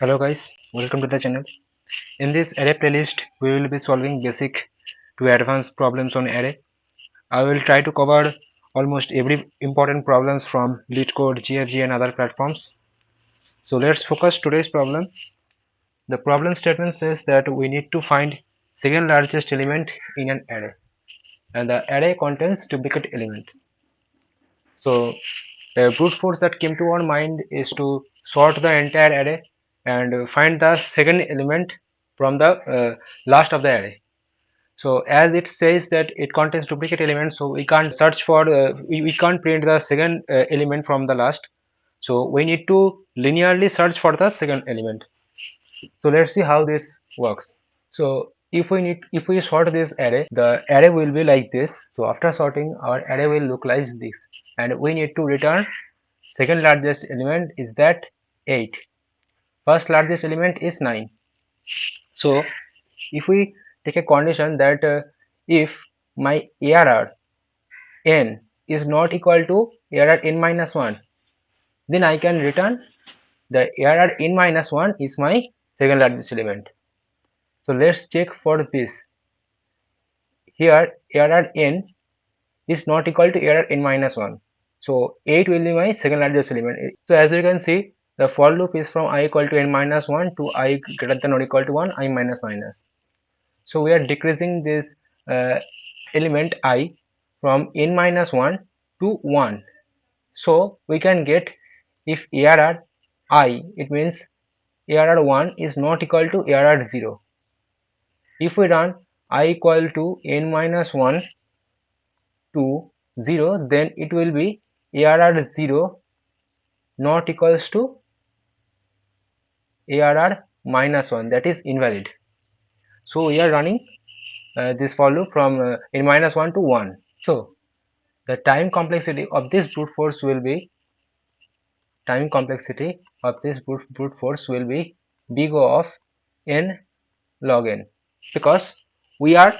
Hello guys, welcome to the channel. In this array playlist, we will be solving basic to advanced problems on array. I will try to cover almost every important problems from LeetCode, GFG and other platforms. So let's focus today's problem. The problem statement says that we need to find second largest element in an array, and the array contains duplicate elements. So the brute force that came to our mind is to sort the entire array and find the second element from the last of the array. So as it says that it contains duplicate elements, so we can't search for we can't print the second element from the last. So we need to linearly search for the second element. So let's see how this works. So if we sort this array, the array will be like this. So after sorting, our array will look like this, and we need to return second largest element is that 8. First largest element is 9. So if we take a condition that if my ARR n is not equal to ARR n minus 1, then I can return the ARR n minus 1 is my second largest element. So let's check for this. Here ARR n is not equal to ARR n minus 1. So 8 will be my second largest element. So as you can see, the for loop is from I equal to n minus 1 to I greater than or equal to 1, I minus minus. So we are decreasing this element I from n minus 1 to 1. So we can get if ARR I, it means ARR 1 is not equal to ARR 0. If we run I equal to n minus 1 to 0, then it will be ARR 0 not equals to ARR minus 1, that is invalid. So we are running this for loop from n minus 1 to 1. So the time complexity of this brute force will be big O of n log n, because we are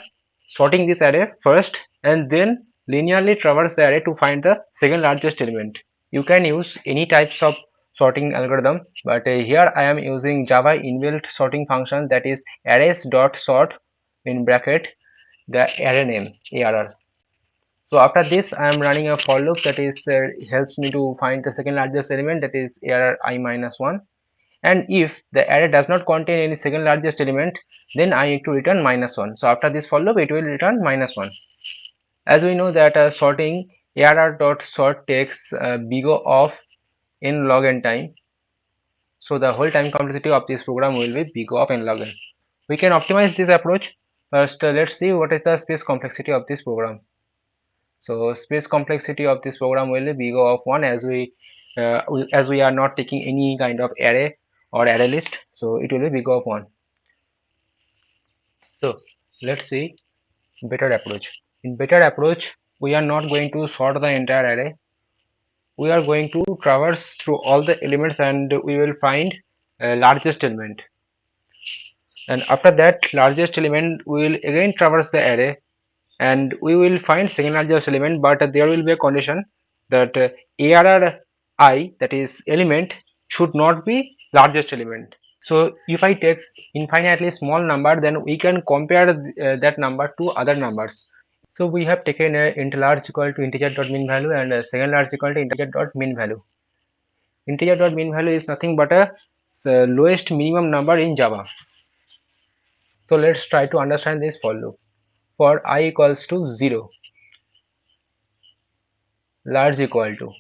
sorting this array first and then linearly traverse the array to find the second largest element. You can use any types of sorting algorithm, but here I am using Java inbuilt sorting function, that is arrays dot sort in bracket the array name ARR. So after this I am running a for loop that is helps me to find the second largest element, that is ARR I minus 1, and if the array does not contain any second largest element, then I need to return minus 1. So after this for loop it will return minus 1. As we know that sorting ARR dot sort takes big O of n log n time, so the whole time complexity of this program will be big O of n log n. We can optimize this approach. First let's see what is the space complexity of this program. So space complexity of this program will be big O of 1, as we are not taking any kind of array or array list, so it will be big O of 1. So let's see better approach. In better approach, we are not going to sort the entire array. We are going to traverse through all the elements and we will find largest element. And after that largest element, we will again traverse the array and we will find second largest element, but there will be a condition that ARR I, that is element, should not be largest element. So if I take infinitely small number, then we can compare that number to other numbers. So we have taken a int large equal to integer dot mean value and a second large equal to integer dot mean value. Integer dot mean value is nothing but a lowest minimum number in Java. So let's try to understand this for loop. For I equals to 0, large equal to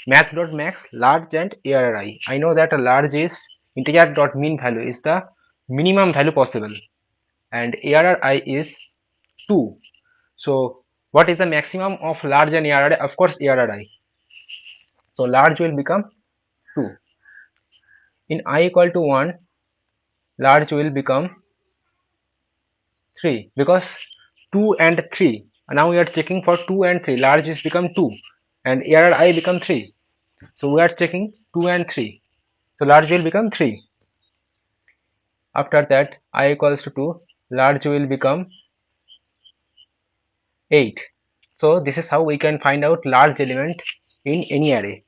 math.max large and ARR I. I know that a large is integer dot mean value is the minimum value possible, and ARR I is 2. So what is the maximum of large and ARR I? Of course ARR I. So large will become 2. In I equal to 1, large will become 3, because 2 and 3. Now we are checking for 2 and 3. Large is become 2 and ARR I become 3. So we are checking 2 and 3. So large will become 3. After that I equals to 2, large will become 8. So this is how we can find out large element in any array.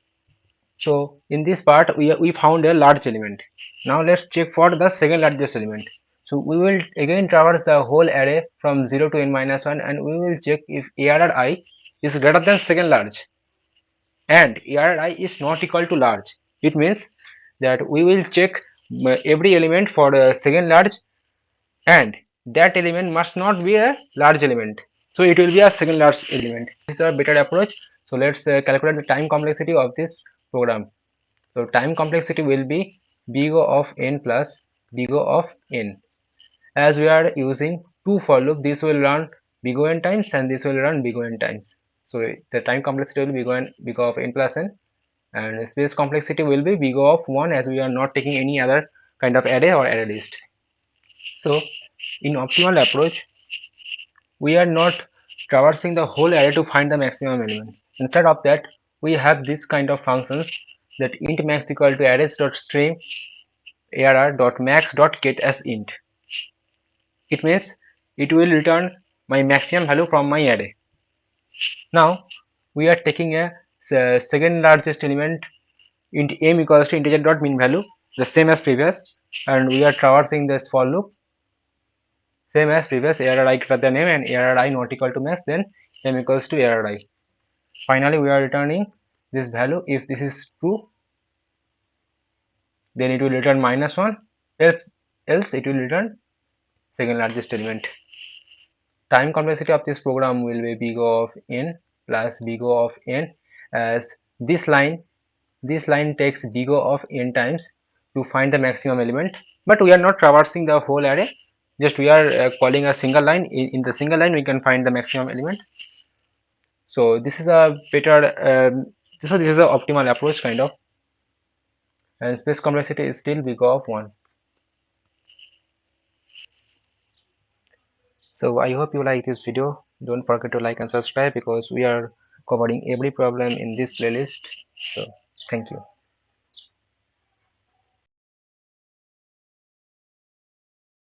So in this part we found a large element. Now let's check for the second largest element. So we will again traverse the whole array from 0 to n minus 1 and we will check if error I is greater than second large and error I is not equal to large. It means that we will check every element for the second large and that element must not be a large element. So it will be a second large element. This is a better approach. So let's calculate the time complexity of this program. So time complexity will be big O of n plus big O of n. As we are using two for loop, this will run big O n times and this will run big O n times. So the time complexity will be big O of n plus n, and space complexity will be big O of 1 as we are not taking any other kind of array or array list. So in optimal approach, we are not traversing the whole array to find the maximum element. Instead of that, we have this kind of functions that int max equal to arrays.stream arr.max.get as int. It means it will return my maximum value from my array. Now we are taking a second largest element int m equals to integer dot mean value, the same as previous, and we are traversing this for loop same as previous, error I greater than m and error I not equal to max, then m equals to error I. Finally we are returning this value. If this is true, then it will return -1, else it will return second largest element. Time complexity of this program will be big O of n plus big O of n, as this line takes big O of n times to find the maximum element, but we are not traversing the whole array, just we are calling a single line. In the single line we can find the maximum element. So this is a better so this is an optimal approach kind of, and space complexity is still big O of 1. So I hope you like this video. Don't forget to like and subscribe because we are covering every problem in this playlist. So thank you.